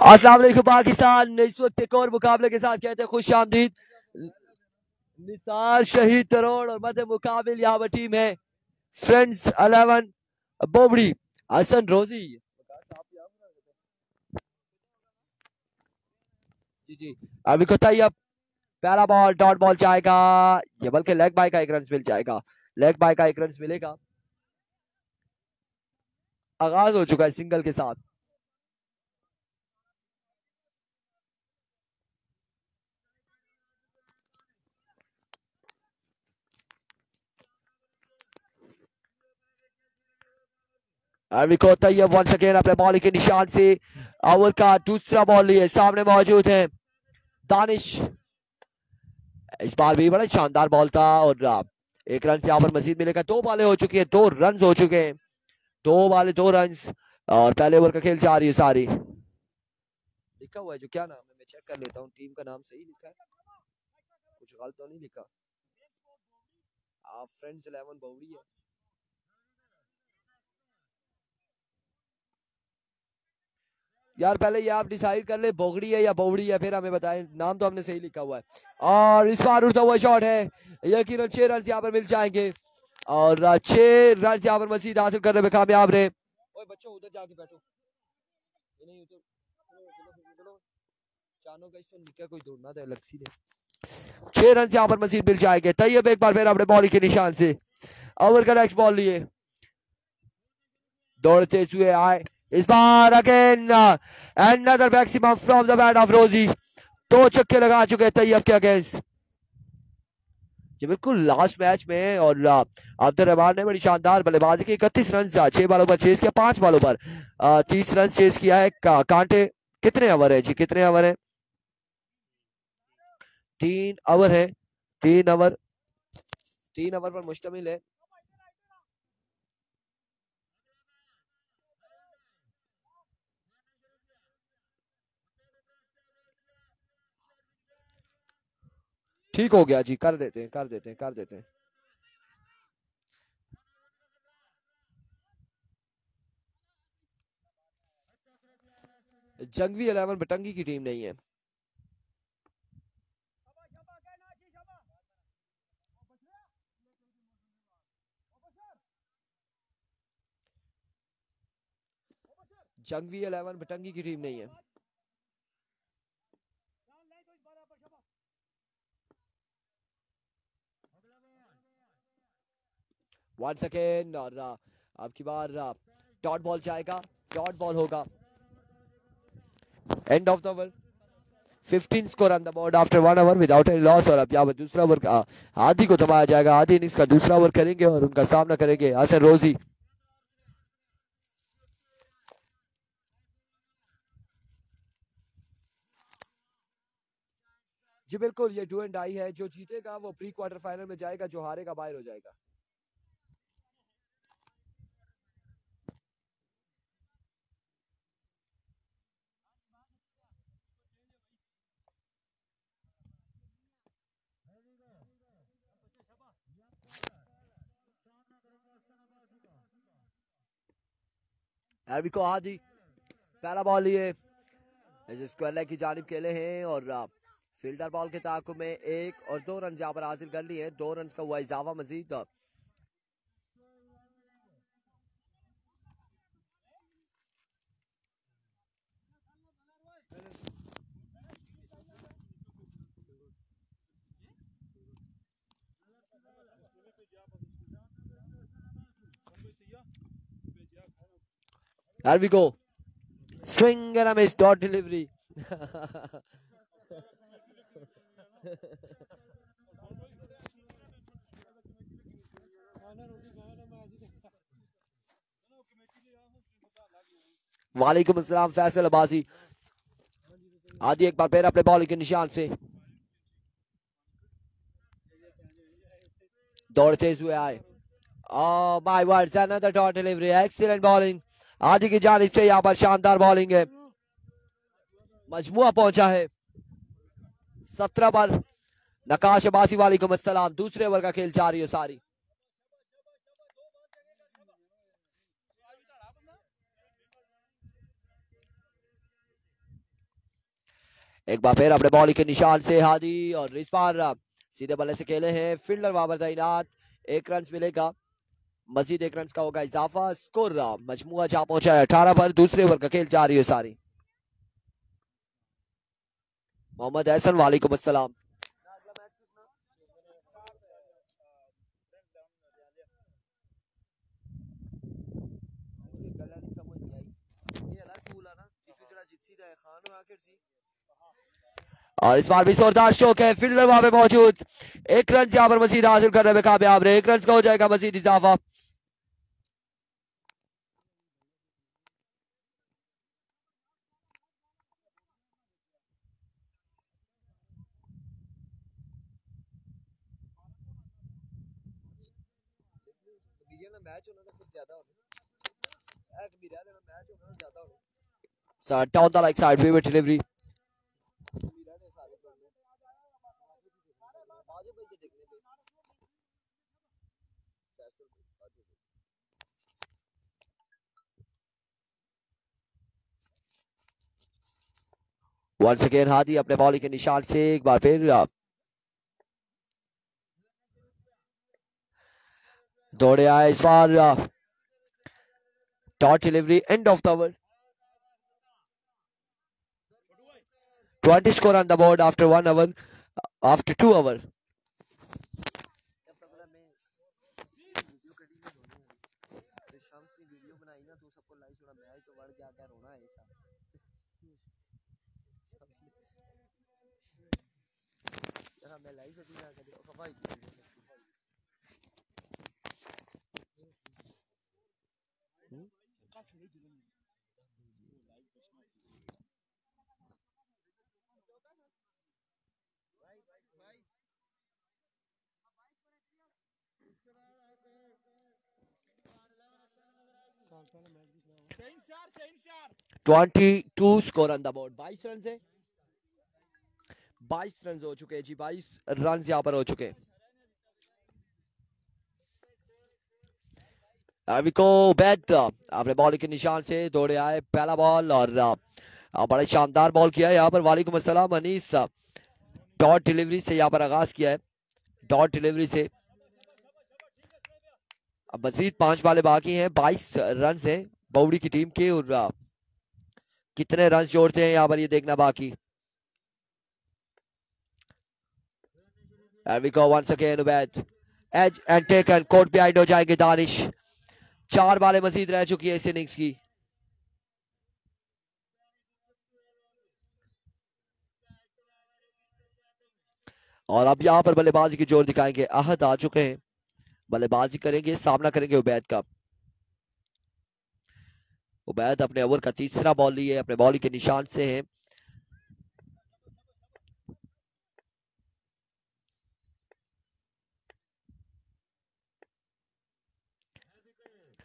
अस्सलाम वालेकुम पाकिस्तान। इस वक्त एक और मुकाबले के साथ कहते हैं खुश आमदीद। निसार शहीद तरोड़ और मध्य मुकाबिल यहाँ पर टीम है फ्रेंड्स 11 बोबड़ी हसन रोजी। जी अभी को तैयब पहला बॉल डॉट बॉल जाएगा, ये बल्कि लेग बाय का एक रन मिल जाएगा, लेग बाय का एक रन मिलेगा। आगाज हो चुका है सिंगल के साथ। अभी को तैयब वंस अगेन अपने बॉलिंग के निशान से ओवर का दूसरा बॉल लिए सामने मौजूद है दानिश। इस बार भी बड़ा शानदार बॉल था और एक रन से यहाँ पर मजीद मिलेगा। 2 बॉलें हो चुकी है, 2 रन हो चुके हैं, 2 बॉलें 2 रन और पहले ओवर का खेल जा रही है सारी। लिखा हुआ है जो क्या नाम है, मैं चेक कर लेता हूँ टीम का नाम सही लिखा है, कुछ गलत तो नहीं लिखा। फ्रेंड्स 11 बोबड़ी है। यार पहले ये आप डिसाइड कर ले बोगड़ी है या बोवड़ी है, फिर हमें बताएं। नाम तो हमने सही लिखा हुआ है। और इस बार उड़ता हुआ शॉट है, यकीनन 6 रन यहाँ पर मिल जाएंगे और 6 रन यहाँ पर मजीद हासिल करने में कामयाब रहे। ओए बच्चों उधर जाके बैठो, नहीं उधर चानों का इससे निकल कोई दौड़ना था अलग सी ने। 6 रन यहाँ पर मजीद मिल जाएंगे। तैयब एक बार फिर अपने बॉलिंग के निशान से ओवर का नेक्स्ट बॉल लिए दौड़ते हुए आए। इस बार again another maximum from the bat of Rossouw. 2 छक्के लगा चुके तैयब के अगेंस्ट। जी बिल्कुल लास्ट मैच में और अब्दुल रहमान ने बड़ी शानदार बल्लेबाजी की। 31 रन 6 बॉलों पर चेस किया, 5 बॉलों पर 30 रन चेस किया है। कांटे कितने ओवर है जी, कितने ओवर है? 3 ओवर है, 3 ओवर पर मुश्तमिल है। ठीक हो गया जी, कर देते हैं, कर देते हैं, कर देते हैं। जंगवी 11 बटंगी की टीम नहीं है। जंगवी 11 बटंगी की टीम नहीं है। वंस अगेन और अब की बार डॉट बॉल जाएगा, डॉट बॉल होगा। End of the over, 15 score on the board after 1 over without any loss. और अब यहाँ पर दूसरा ओवर आदि को थमाया जाएगा। आदि इनिंग्स का दूसरा ओवर करेंगे और उनका सामना करेंगे हसन रोजी। जी बिल्कुल ये डू एंड डाई है, जो जीतेगा वो प्री क्वार्टर फाइनल में जाएगा, जो हारेगा बाहर हो जाएगा। अभी को आदि पहला बॉल लिए जिसको अल्लाह की जानिब खेले हैं और फील्डर बॉल के ताकुब में 1 और 2 रन यहाँ पर हासिल कर लिए। 2 रन का हुआ इजाफा मजीद। Here we go. Swing and a miss, dot delivery. वालेकुम अस्सलाम फैसल अब्बासी। आदि एक बार फिर अपने बॉलिंग के निशान से दौड़ते हुए आए। My words, another dot delivery, excellent bowling आदि की जानिब से। यहाँ पर शानदार बॉलिंग है, मजमुआ पहुंचा है 17 पर। नकाश अब्बासी वालेकुम अस्सलाम। दूसरे ओवर का खेल जारी है सारी। एक बार फिर अपने बॉल के निशान से हादी और इस बार सीधे बल्ले से खेले हैं फील्डर वहां पर तैनात। 1 रन मिलेगा, मजीद 1 रन का होगा इजाफा। स्कोर मजमुआ जा पहुंचा है 18 पर। दूसरे ओवर का खेल जारी है सारी। मोहम्मद एहसन वालेकुम अस्सलाम। और इस बार भी जोरदार स्ट्रोक है, फील्डर वहां पे मौजूद। 1 रन यहाँ पर मजीद हासिल करने में कामयाब रहे। 1 रन का हो जाएगा मजीद इजाफा। Down the leg side favourite delivery. Once again Hadi अपने बॉलिंग के निशान से एक बार फिर दौड़े आए। इस बार dot delivery end of the over. 20 score on the board after 1 hour, after 2 hour. To score on the board. 22 run से 22 रन हो चुके जी। 22 रन यहाँ पर हो चुके। अविको बैट अपने बॉलिंग के निशान से दौड़े आए। पहला बॉल और बड़ा शानदार बॉल किया है यहाँ पर। वालेकुम अस्सलाम अनीस। डॉट डिलीवरी से यहाँ पर आगाज किया है, डॉट डिलीवरी से। अब मजीद 5 बालें बाकी हैं। 22 रन है बौड़ी की टीम के और कितने रन जोड़ते हैं यहाँ पर ये देखना बाकी। And we go once again bat edge and take and court behind हो जाएंगे दानिश। 4 बालें मजीद रह चुकी है इस इनिंग्स की। और अब यहाँ पर बल्लेबाजी की जोर दिखाएंगे। अहद आ चुके हैं, बल्लेबाजी करेंगे, सामना करेंगे उबैद का। उबैद अपने ओवर का तीसरा बॉल लिए अपने बॉलिंग के निशान से है।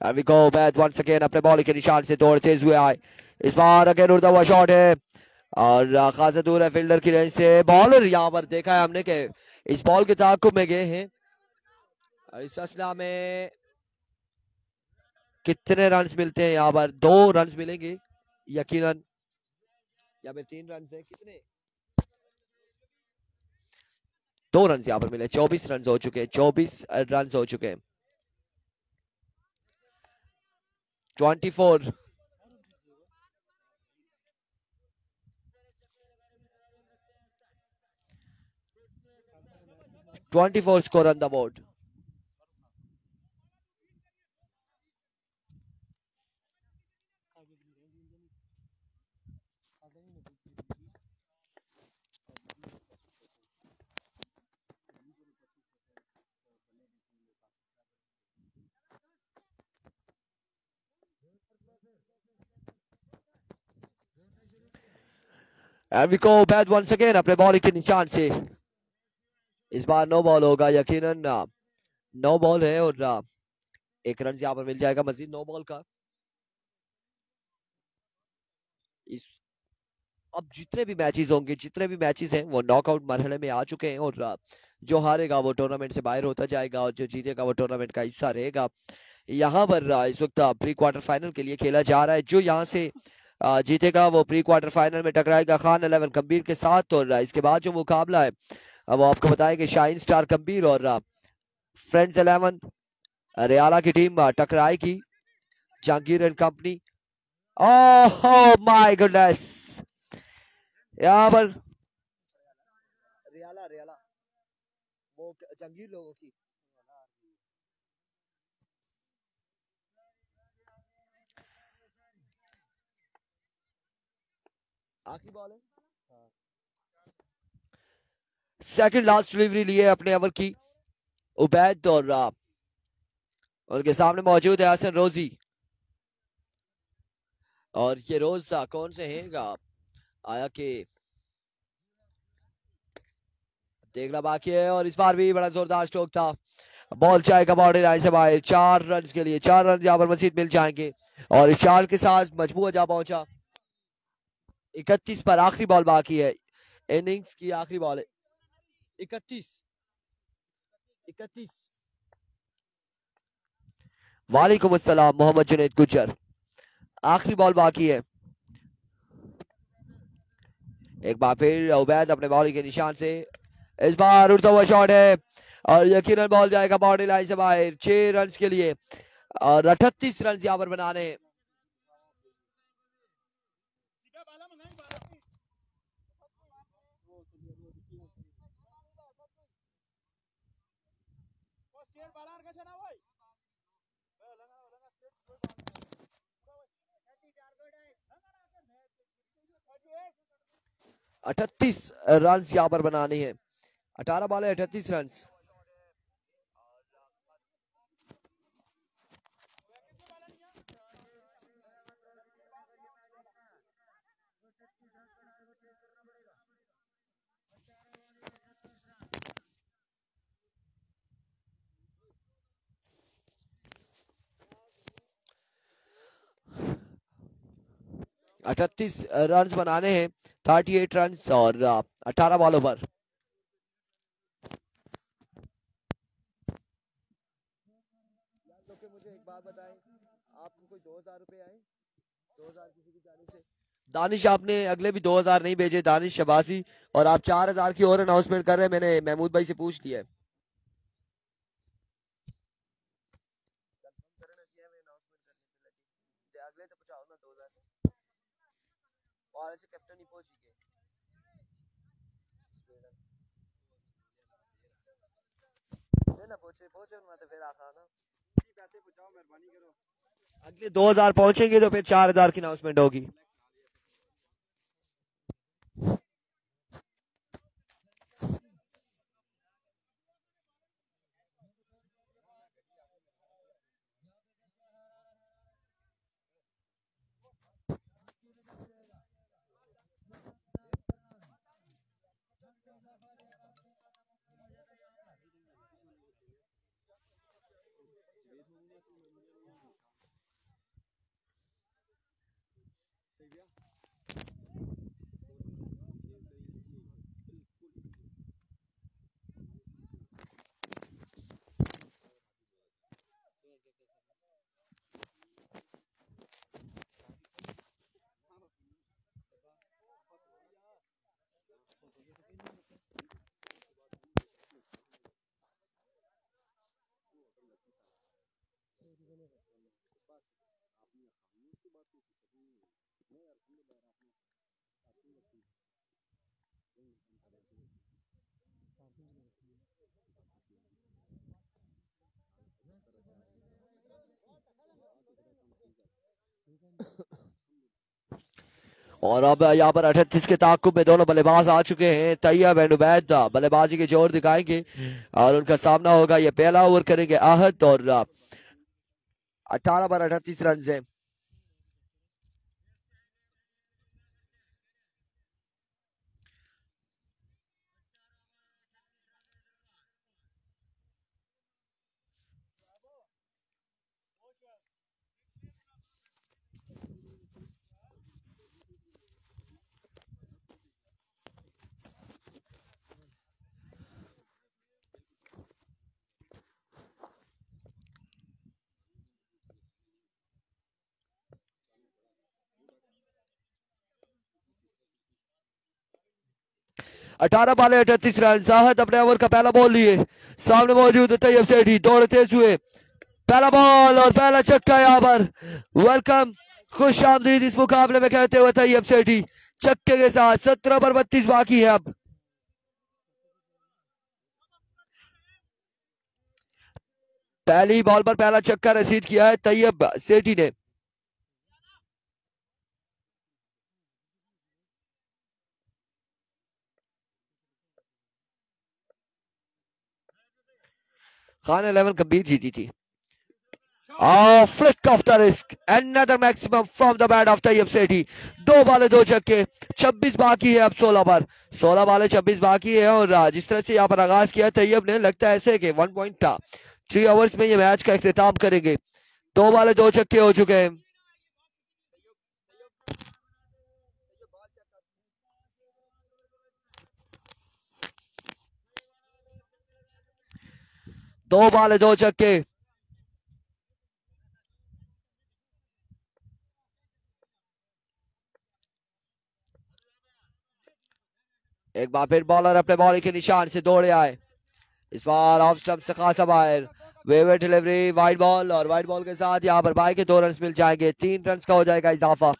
And we go back once again अपने बॉलिंग के निशान से दौड़ते हुए आए। इस बार अगेन उड़ता हुआ शॉट है और खासा दूर है फील्डर की रेंज से। बॉलर यहाँ पर देखा है हमने कि इस बॉल के ताक़ुब में गए हैं। इस असला में कितने रन्स मिलते हैं यहाँ पर? 2 रन्स मिलेंगे यकीनन, या फिर 3 रन है। कितने? 2 रन यहाँ पर मिले। 24 रन हो चुके हैं, 24 रन हो चुके हैं। 24 score on the board. And we go back once again अपने बॉलिंग के निशान से। इस बार नो बॉल होगा यकीनन, नो बॉल है और 1 रन यहाँ पर मिल जाएगा मजीद नो बॉल का। इस अब जितने भी मैचेस होंगे, जितने भी मैचेस हैं वो नॉकआउट मरहले में आ चुके हैं और जो हारेगा वो टूर्नामेंट से बाहर होता जाएगा और जो जीतेगा वो टूर्नामेंट का हिस्सा रहेगा। यहाँ पर इस वक्त प्री क्वार्टर फाइनल के लिए खेला जा रहा है। जो यहाँ से जीतेगा वो प्री क्वार्टर फाइनल में टकराएगा खान 11 कबीर के साथ। और इसके बाद जो मुकाबला है वो आपको बताएंगे शाइन स्टार कबीर और फ्रेंड्स 11 रियाला की टीम टकराएगी Jahangir and company. Oh my goodness, यहाँ पर रियाला रियाला वो जहांगीर लोगों की आखिरी बॉल है। सेकंड लास्ट डिलीवरी लिए अपने ओवर की उबैद और उनके सामने मौजूद है हसन रोजी। और ये रोज कौन से हैं आया कि देखना बाकी है। और इस बार भी बड़ा जोरदार स्ट्रोक था, बॉल जाएगा बाउंड्री लाइन से बाहर। 4 रन के लिए 4 रन यहाँ पर मजीद मिल जाएंगे और इस 4 के साथ मजबूर जा पहुंचा 31 पर। आखिरी बॉल बाकी है, इनिंग्स की आखिरी बॉल है। 31 31। वालेकुम अस्सलाम मोहम्मद जुनैद गुज्जर। आखिरी बॉल बाकी है। एक बार फिर उबैद अपने बॉल के निशान से, इस बार उड़ता हुआ शॉट है और यकीनन बॉल जाएगा बाउंड्री लाइन से बाहर 6 रन के लिए और 38 रन यहाँ पर बनाने। अठतीस रन यहाँ पर बनानी है। 18 बॉल है 38 रन। अठतीस रन बनाने हैं, 38 रन और 18 बॉलों पर। मुझे एक बात बताएं, आपको कोई 2000 रुपए आए? 2000 किसी की जाने से? दानिश आपने अगले भी 2000 नहीं भेजे, दानिश शबाजी, और आप 4000 की और अनाउंसमेंट कर रहे हैं। मैंने महमूद भाई से पूछ लिया है। अगले तो पहुंचाओ ना 2000 और ऐसे कैप्टन ही पहुंच गए। ना पहुंचे पहुंचे ना तो फिर आसान है, पैसे पहुंचाओ मेहरबानी करो। अगले 2000 पहुंचेंगे तो फिर 4000 की अनाउंसमेंट होगी। और अब यहाँ पर 38 के ताकुब में दोनों बल्लेबाज आ चुके हैं। तैयब एंड उबैद बल्लेबाजी के जोर दिखाएंगे और उनका सामना होगा, ये पहला ओवर करेंगे आहद और 18 पर 38 रन है। 18 बाले 38 रन। आहत अपने ओवर का पहला बॉल लिए, सामने मौजूद है तैयब सेठी, दौड़ तेज हुए, पहला बॉल और पहला छक्का यहाँ पर। वेलकम, खुश आमदीद इस मुकाबले में कहते हुए तैयब सेठी छक्के के साथ। 17 पर 32 बाकी है अब। पहली बॉल पर पहला छक्का रसीद किया है तैयब सेठी ने। खान 11 गंभीर जीती थी। Flick off the wrist, another maximum from the bat of Tayyab Sethi. 2 बाले 2 छक्के, 26 बाकी है अब 16 पर। 16 बाले 26 बाकी है और जिस तरह से यहाँ पर आगाज किया तैयब ने, लगता है ऐसे कि 1.3 ओवर्स में ये मैच का इख्तिताम करेंगे। 2 बाले 2 छक्के हो चुके हैं। दो बाले 2 छक्के। एक बार फिर बॉलर अपने बॉलिंग के निशान से दौड़े आए, इस बार ऑफ स्टंप से खासा बाहर, वेवर डिलीवरी, वाइड बॉल और वाइड बॉल के साथ यहाँ पर बाई के 2 रन मिल जाएंगे। 3 रन का हो जाएगा इजाफा।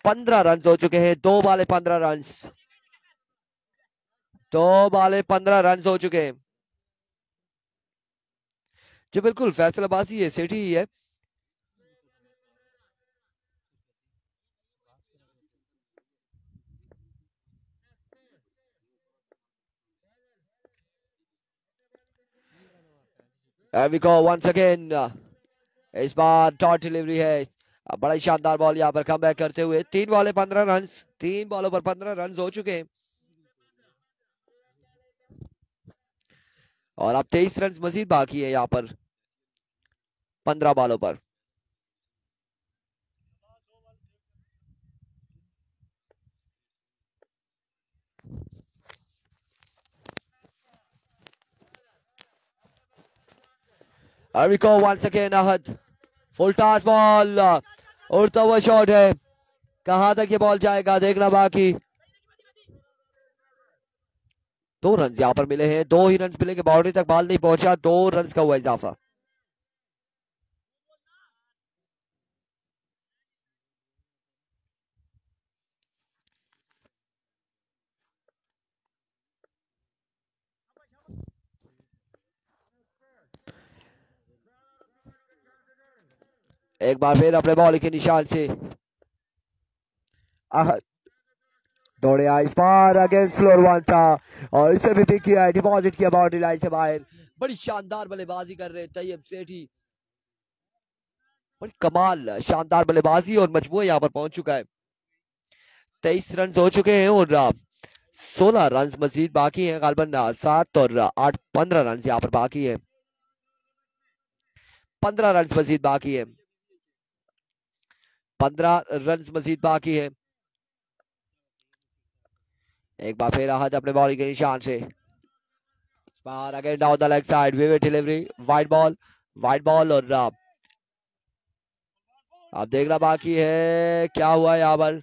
15 रन हो चुके हैं। 2 बाले 15 रन, 2 बाले 15 रन हो चुके हैं। जी बिल्कुल, फैसलाबाजी है, सेठी ही है। वंस अगेन, इस बार डॉट डिलीवरी है, बड़ा ही शानदार बॉल यहाँ पर कम बैक करते हुए। 3 बॉले 15 रन, 3 बॉलों पर 15 रन हो चुके हैं और अब 23 रन मजीद बाकी है यहाँ पर 15 बॉलों पर। वंस अगेन अहद, फुल टॉस बॉल, उड़ता हुआ शॉट है, कहां तक ये बॉल जाएगा देखना बाकी। 2 रन यहाँ पर मिले हैं, 2 ही रन मिले कि बाउंड्री तक बॉल नहीं पहुंचा। 2 रन का हुआ इजाफा। एक बार फिर अपने बॉल के निशान से दौड़े आए, इस बार अगेंस्ट फ्लोर 1 था और इसे भी पिक किया है, डिपॉजिट किया बाउंड्री लाइन से बाहर। बड़ी शानदार बल्लेबाजी कर रहे हैं तैयब सेठी, बड़ी कमाल शानदार बल्लेबाजी और मजमूआ यहाँ पर पहुंच चुका है। 23 रन हो चुके हैं और 16 रन मजीद बाकी हैं, गालबन 7 और 8 15 रन यहाँ पर बाकी है। 15 रन मजीद बाकी है, 15 रन मजीद बाकी है। एक बार फिर आहद अपने बॉलिंग के निशान से, again down the leg side, vivid delivery, wide ball और अब देखना बाकी है क्या हुआ यहाँ पर।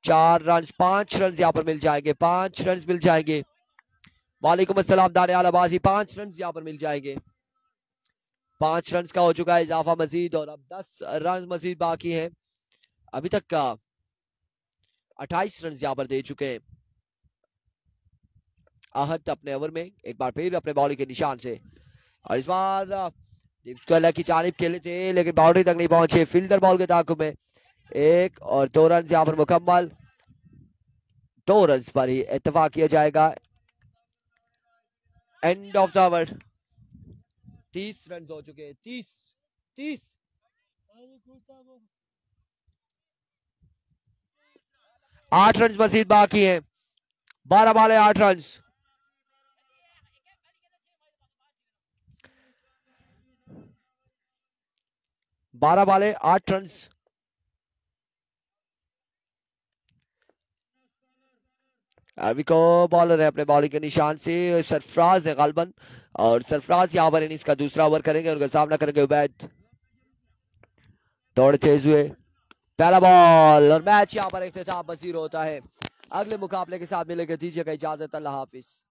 4 रन, 5 रन यहाँ पर मिल जाएंगे, 5 रन मिल जाएंगे। वालेकुम अस्सलाम दाने आलाबाजी, 5 रन यहाँ पर मिल जाएंगे। 5 रन का हो चुका है इजाफा मजीद और अब 10 रन मजीद बाकी हैं। अभी तक का 28 रन यहाँ पर दे चुके हैं आहद अपने ओवर में। एक बार फिर अपने बॉलिंग के निशान से और इस बार की जानिब खेले थे लेकिन बाउंड्री तक नहीं पहुंचे। फील्डर बॉल के ताकुब में 1 और 2 रन यहाँ पर मुकम्मल। 2 रन पर ही इत्तेफाक किया जाएगा। End of the over. 30 run हो चुके हैं, 30 8 रन मजीद बाकी हैं। 12 बाले 8 रन। बारह बाले 8 रन। अभी को बॉलर है अपने बॉलिंग के निशान से सरफराज है गालबन और सरफराज यहाँ पर इनिंग्स का दूसरा ओवर करेंगे, उनका सामना करेंगे उबैद। दौड़ तेज हुए, पहला बॉल और मैच यहाँ पर इख्तिताम पसीर होता है। अगले मुकाबले के साथ मिलेंगे, दीजिएगा इजाजत, अल्लाह हाफिज।